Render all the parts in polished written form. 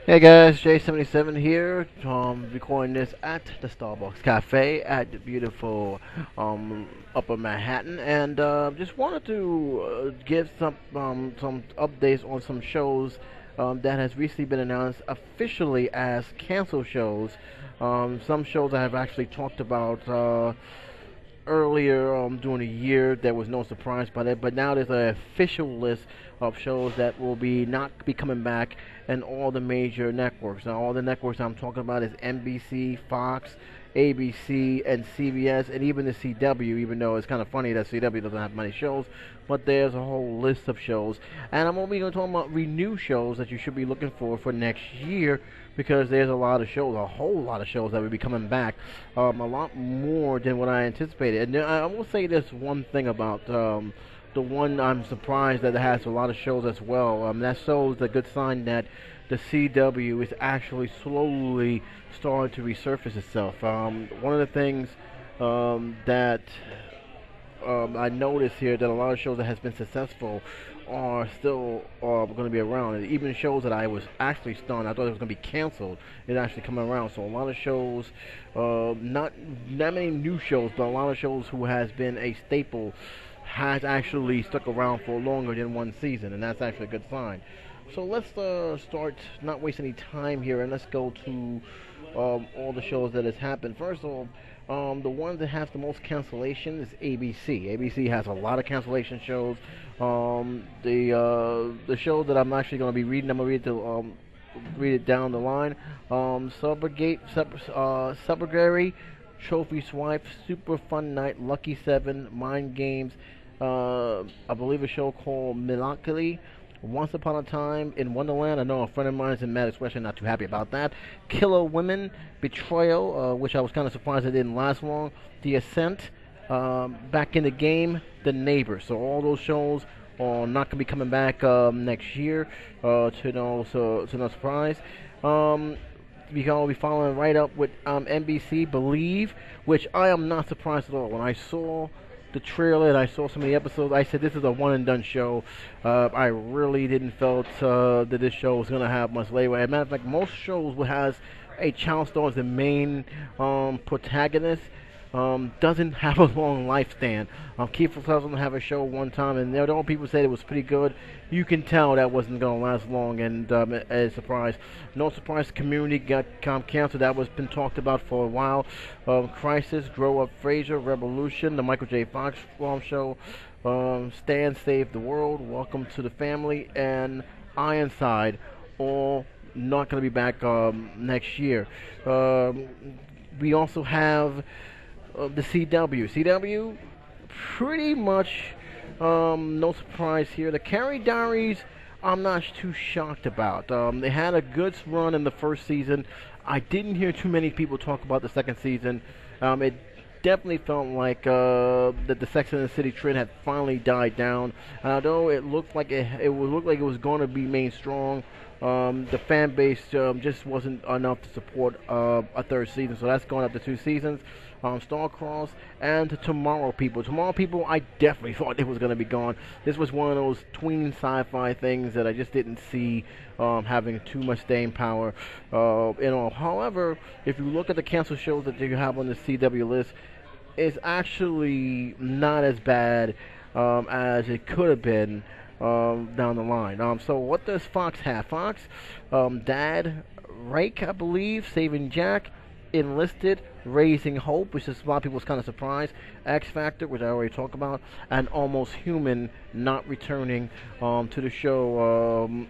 Hey guys, J77 here. Recording this at the Starbucks Cafe at the beautiful Upper Manhattan, and just wanted to give some updates on some shows that has recently been announced officially as cancel shows. Some shows I have actually talked about earlier during the year. There was no surprise by that, but now there's an official list of shows that will be not be coming back, and all the major networks. Now, all the networks I'm talking about is NBC, Fox, ABC, and CBS, and even the CW. Even though it's kind of funny that CW doesn't have many shows, but there's a whole list of shows, and I'm only going to talk about renew shows that you should be looking for next year, because there's a lot of shows, a whole lot of shows that will be coming back, a lot more than what I anticipated. And I will say this one thing about the one I'm surprised that it has a lot of shows as well. That shows a good sign that the CW is actually slowly starting to resurface itself. One of the things that I noticed here that a lot of shows that has been successful are still going to be around. And even shows that I was actually stunned, I thought it was going to be canceled, is actually coming around. So a lot of shows, not many new shows, but a lot of shows who has been a staple has actually stuck around for longer than one season, and that's actually a good sign. So let's start, not waste any time here, and let's go to all the shows that has happened. First of all, the one that has the most cancellation is ABC. ABC has a lot of cancellation shows. The show that I'm actually going to be reading, I'm going to read it down the line. Suburgatory, Trophy Swipe, Super Fun Night, Lucky Seven, Mind Games. I believe a show called Melancholy. Once Upon a Time in Wonderland. I know a friend of mine is in mad expression, not too happy about that. Killer Women, Betrayal, which I was kind of surprised it didn't last long. The Ascent, Back in the Game, The Neighbor. So all those shows are not going to be coming back next year. To no surprise. We can all be following right up with NBC Believe, which I am not surprised at all. When I saw the trailer and I saw some of the episodes, I said this is a one and done show. I really didn't felt that this show was gonna have much leeway. As a matter of fact, most shows will has a child star as the main protagonist. Doesn't have a long lifespan. Kiefer Sutherland have a show one time, and all people said it was pretty good. You can tell that wasn't going to last long, and a surprise. No surprise, Community got canceled. That was been talked about for a while. Crisis, Grow Up Frasier, Revolution, the Michael J. Fox show, Stand Save the World, Welcome to the Family, and Ironside, all not going to be back next year. We also have the CW. CW, pretty much no surprise here. The Carrie Diaries, I'm not too shocked about. They had a good run in the first season. I didn't hear too many people talk about the second season. It definitely felt like that the Sex and the City trend had finally died down. And although it looked like it would look like it was going to be main strong, the fan base just wasn't enough to support a third season. So that's going up to two seasons. Starcross and Tomorrow People. Tomorrow People, I definitely thought it was going to be gone. This was one of those tween sci-fi things that I just didn't see having too much staying power. However, if you look at the cancel shows that you have on the CW list, it's actually not as bad as it could have been down the line. So what does Fox have? Fox, Dad, Rake, I believe, Saving Jack, Enlisted, Raising Hope, which is a lot of people's kind of surprised, X Factor, which I already talked about, and Almost Human not returning to the show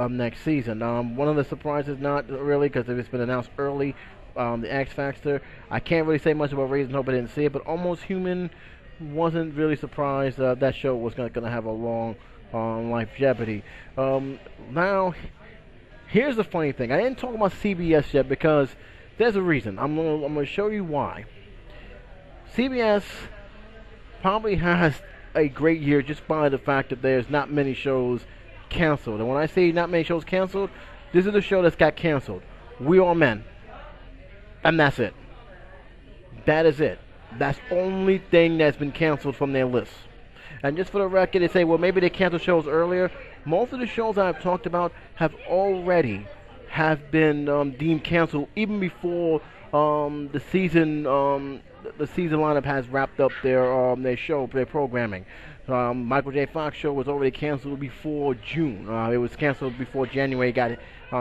next season. One of the surprises, not really, because it's been announced early, the X Factor. I can't really say much about Raising Hope, I didn't see it, but Almost Human wasn't really surprised that show was going to have a long longevity. Now, here's the funny thing. I didn't talk about CBS yet because there's a reason. I'm gonna show you why. CBS probably has a great year just by the fact that there's not many shows canceled. And when I say not many shows canceled, this is the show that's got canceled. We Are Men. And that's it. That is it. That's the only thing that's been canceled from their list. And just for the record, they say, well, maybe they canceled shows earlier. Most of the shows I've talked about have already have been deemed canceled even before the season the season lineup has wrapped up their show, their programming. Michael J. Fox show was already canceled before June. It was canceled before January got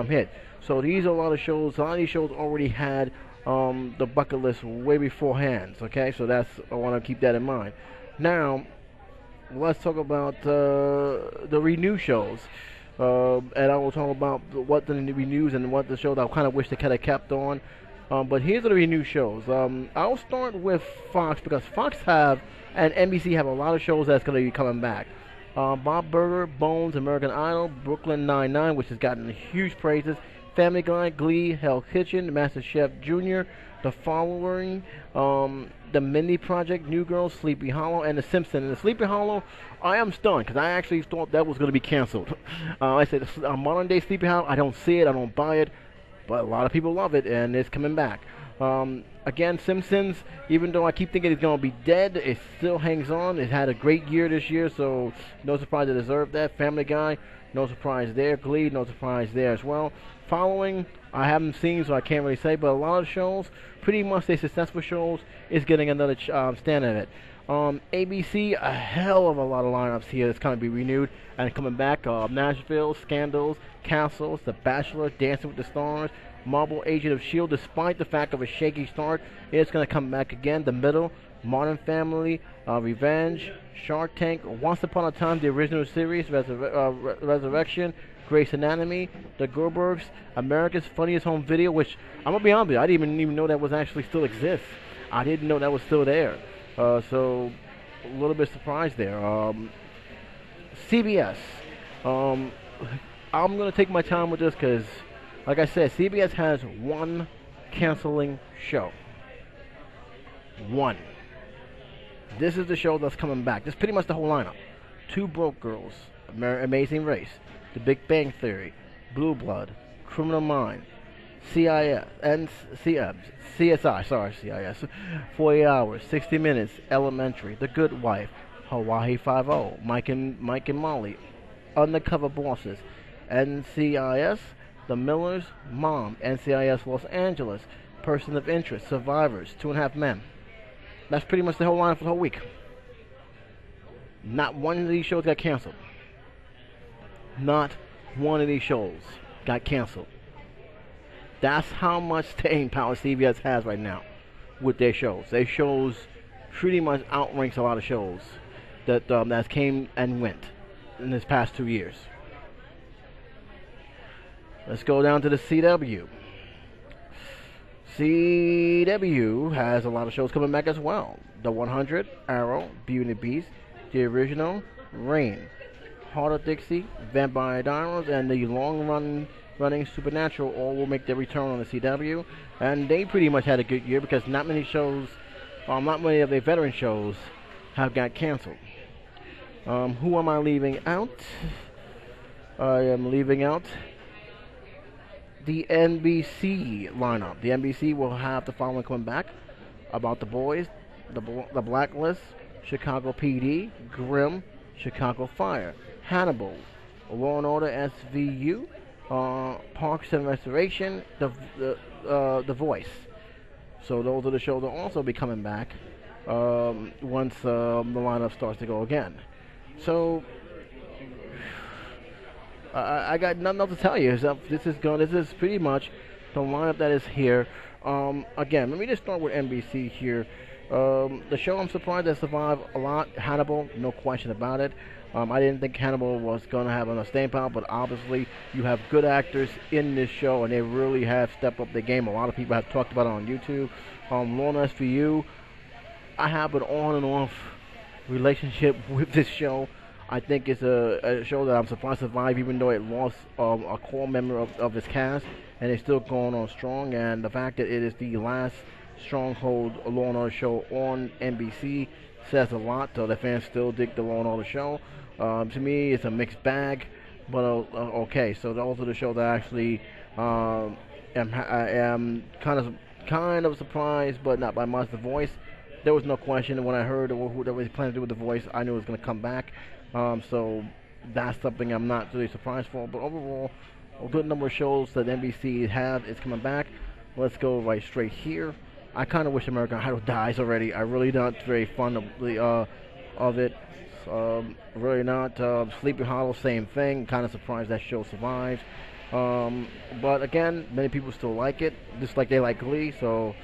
hit. So these are a lot of shows. A lot of these shows already had the bucket list way beforehand. Okay, so I want to keep that in mind. Now, let's talk about the renew shows. And I will talk about what the renews and what the shows I kind of wish they could have kept on. But here's the renew shows. I'll start with Fox because Fox and NBC have a lot of shows that's going to be coming back. Bob Burger, Bones, American Idol, Brooklyn Nine-Nine, which has gotten huge praises. Family Guy, Glee, Hell's Kitchen, Master Chef Jr., The Following, The Mindy Project, New Girl, Sleepy Hollow, and The Simpsons. And The Sleepy Hollow, I am stunned because I actually thought that was going to be canceled. I said, modern day Sleepy Hollow, I don't see it, I don't buy it, but a lot of people love it, and it's coming back. Again, Simpsons, even though I keep thinking it's going to be dead, it still hangs on. It had a great year this year, so no surprise it deserved that. Family Guy, no surprise there. Glee, no surprise there as well. Following, I haven't seen, so I can't really say, but a lot of shows, pretty much they successful shows, is getting another stand at it. ABC, a hell of a lot of lineups here that's going to be renewed and coming back. Nashville, Scandals, Castles, The Bachelor, Dancing with the Stars, Marvel Agent of S.H.I.E.L.D. Despite the fact of a shaky start, it's going to come back again. The Middle, Modern Family, Revenge, Shark Tank, Once Upon a Time, the original series, Resurrection, Grey's Anatomy, The Goldbergs, America's Funniest Home Video, which I'm going to be honest with you, I didn't even know that was actually still exists. I didn't know that was still there. So a little bit surprised there. CBS. I'm going to take my time with this because, like I said, CBS has one canceling show. One. This is the show that's coming back. This is pretty much the whole lineup. Two Broke Girls, Amazing Race, The Big Bang Theory, Blue Blood, Criminal Minds, CSI, 48 Hours, 60 Minutes, Elementary, The Good Wife, Hawaii Five-0, Mike and Molly, Undercover Bosses, NCIS, The Millers, Mom, NCIS Los Angeles, Person of Interest, Survivors, 2.5 Men. That's pretty much the whole line for the whole week. Not one of these shows got canceled. Not one of these shows got canceled. That's how much staying power CBS has right now with their shows. Their shows pretty much outranks a lot of shows that came and went in this past 2 years. Let's go down to the CW. CW has a lot of shows coming back as well. The 100, Arrow, Beauty and the Beast, The Original, Reign, Heart of Dixie, Vampire Diaries, and the long-running Supernatural all will make their return on the CW. And they pretty much had a good year because not many of their veteran shows have got canceled. Who am I leaving out? I am leaving out the NBC lineup. The NBC will have the following coming back: About the Boys, The Blacklist, Chicago PD, Grimm, Chicago Fire, Hannibal, Law and Order SVU, Parks and Restoration, The Voice. So those are the shows that will also be coming back once the lineup starts to go again. So I got nothing else to tell you. This is pretty much the lineup that is here. Again, let me just start with NBC here. The show I'm surprised that survived a lot. Hannibal, no question about it. I didn't think Hannibal was going to have enough staying power, but obviously you have good actors in this show, and they really have stepped up their game. A lot of people have talked about it on YouTube. Law and SVU, I have an on and off relationship with this show. I think it's a show that I'm surprised to survive, even though it lost a core member of its cast, and it's still going on strong. And the fact that it is the last stronghold Law and Order show on NBC says a lot. So the fans still dig the Law and Order show. To me, it's a mixed bag, but okay. So those are the shows that I actually am kind of surprised, but not by much. The Voice, there was no question when I heard who they were planning to do with The Voice. I knew it was going to come back. So that's something I'm not really surprised for. But overall, a good number of shows that NBC have is coming back. Let's go right straight here. I kind of wish American Idol dies already. I really not very fond of it. Really not. Sleepy Hollow, same thing. Kind of surprised that show survived. But again, many people still like it, just like they like Glee. So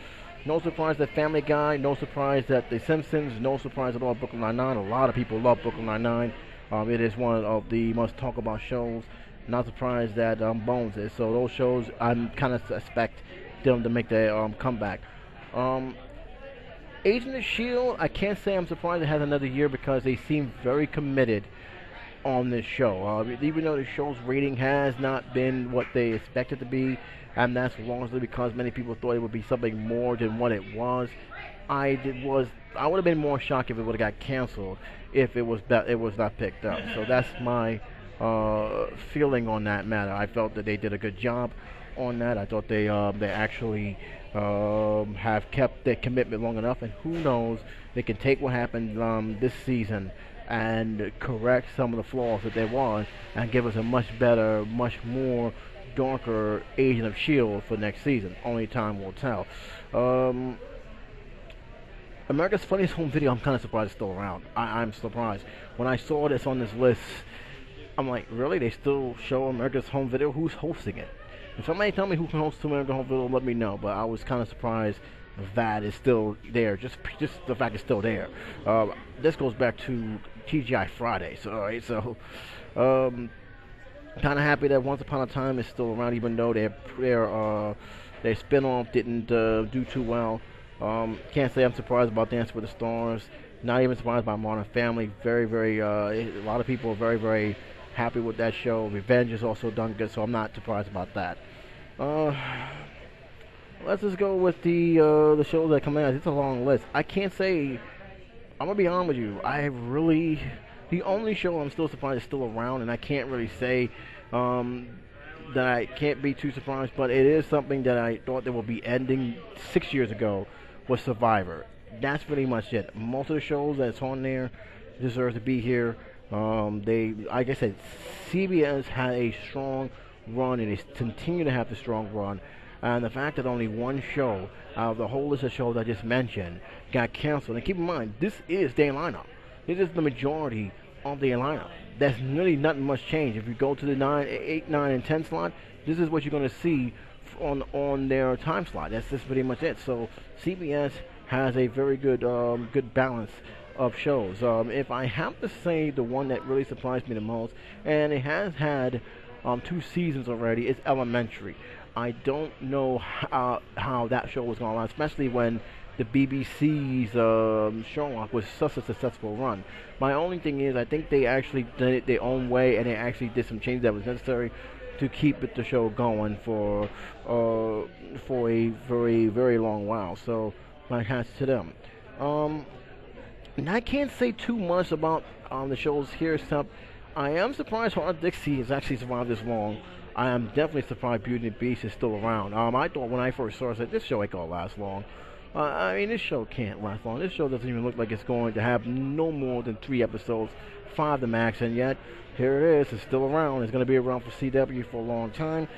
no surprise that Family Guy. No surprise that The Simpsons. No surprise at all Brooklyn Nine-Nine. A lot of people love Brooklyn Nine-Nine. It is one of the most talked about shows. Not surprised that Bones is. So those shows, I'm kind of expect them to make their comeback. Agent of Shield, I can't say I'm surprised it has another year because they seem very committed on this show. Even though the show's rating has not been what they expected to be, and that's largely because many people thought it would be something more than what it was. I would have been more shocked if it would have got canceled if it was not picked up. So that's my feeling on that matter. I felt that they did a good job on that. I thought they actually have kept their commitment long enough, and who knows, they can take what happened this season and correct some of the flaws that there was and give us a much better, much more darker Agent of S.H.I.E.L.D. for next season. Only time will tell. America's Funniest Home Video, I'm kind of surprised it's still around. I'm surprised. When I saw this on this list, I'm like, really? They still show America's Home Video? Who's hosting it? If somebody tell me who can host America's Home Video, let me know. But I was kind of surprised that it's still there. Just the fact it's still there. This goes back to TGI Fridays. All right, so kind of happy that Once Upon a Time is still around, even though their spinoff didn't do too well. Can't say I'm surprised about Dance with the Stars. Not even surprised by Modern Family. Very, a lot of people are very happy with that show. Revenge is also done good, so I'm not surprised about that. Let's just go with the shows that come out. It's a long list. I can't say. I'm gonna be honest with you. The only show I'm still surprised is still around, and I can't really say that I can't be too surprised. But it is something that I thought that would be ending 6 years ago. Was Survivor. That's pretty much it. Most of the shows that's on there deserve to be here. Like I said, CBS had a strong run, and they continue to have the strong run. And the fact that only one show out of the whole list of shows I just mentioned got canceled. And keep in mind, this is their lineup. This is the majority of their lineup. That's really nothing much change. If you go to the 9, 8, 9, and 10 slot, this is what you're going to see on their time slot. That's just pretty much it. So CBS has a very good balance of shows. If I have to say the one that really surprised me the most, and it has had 2 seasons already, is Elementary. I don't know how that show was going to last, especially when the BBC's Sherlock was such a successful run. My only thing is, I think they actually did it their own way, and they actually did some changes that was necessary to keep the show going for a very long while. So my hats to them. And I can't say too much about the shows here, except I am surprised Hard Dixie has actually survived this long. I am definitely surprised Beauty and the Beast is still around. I thought when I first saw it, I said, this show ain't gonna last long. I mean, this show can't last long. This show doesn't even look like it's going to have no more than 3 episodes, 5 to max, and yet here it is. It's still around. It's going to be around for CW for a long time.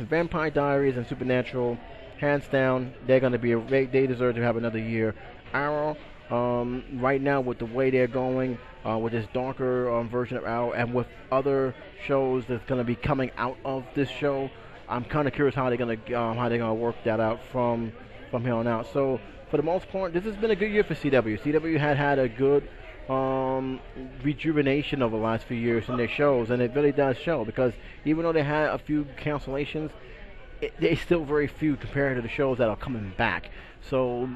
Vampire Diaries and Supernatural, hands down, they're going to be. They deserve to have another year. Arrow, right now with the way they're going, with this darker version of Arrow, and with other shows that's going to be coming out of this show, I'm kind of curious how they're going to work that out from here on out. So for the most part, this has been a good year for CW. CW had a good rejuvenation over the last few years in their shows, and it really does show, because even though they had a few cancellations, they're still very few compared to the shows that are coming back. So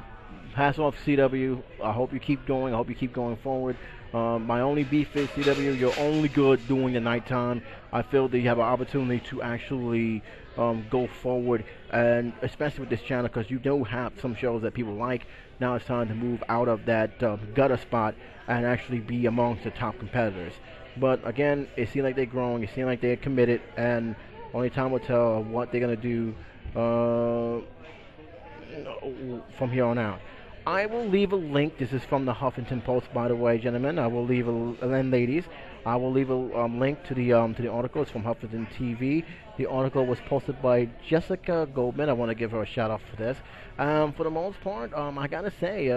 hats off CW. I hope you keep going. I hope you keep going forward. My only beef is CW, you're only good during the nighttime. I feel that you have an opportunity to actually go forward, and especially with this channel, because you do have some shows that people like. Now it's time to move out of that gutter spot and actually be amongst the top competitors. But again, it seems like they're growing. It seems like they're committed, and only time will tell what they're going to do from here on out. I will leave a link. This is from the Huffington Post, by the way, gentlemen. I will leave and ladies. I will leave a link to the article. It's from Huffington TV. The article was posted by Jessica Goldman. I want to give her a shout out for this. For the most part, I gotta say,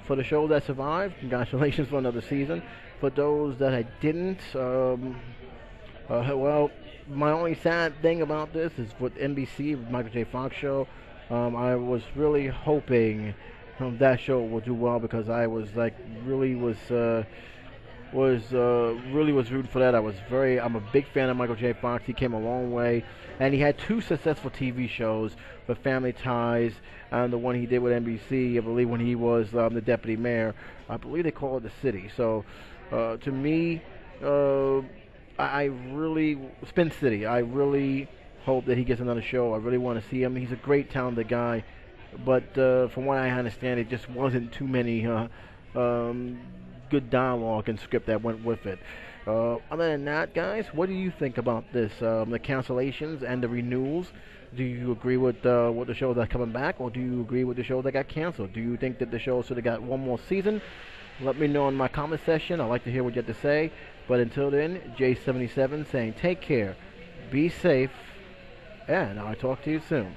for the show that survived, congratulations for another season. For those that I didn't, well, my only sad thing about this is with NBC, with Michael J. Fox show. I was really hoping that show would do well because I was like really was rooting for that. I'm a big fan of Michael J. Fox. He came a long way, and he had two successful TV shows for Family Ties and the one he did with NBC. I believe when he was the deputy mayor. I believe they call it The City. So to me, I really Spin City. I really hope that he gets another show. I really want to see him. He's a great, talented guy, but from what I understand, it just wasn't too many good dialogue and script that went with it. Other than that, guys, what do you think about this? The cancellations and the renewals. Do you agree with the show that's coming back, or do you agree with the show that got canceled? Do you think that the show should have got one more season? Let me know in my comment section. I'd like to hear what you have to say. But until then, J77 saying take care, be safe, and I'll talk to you soon.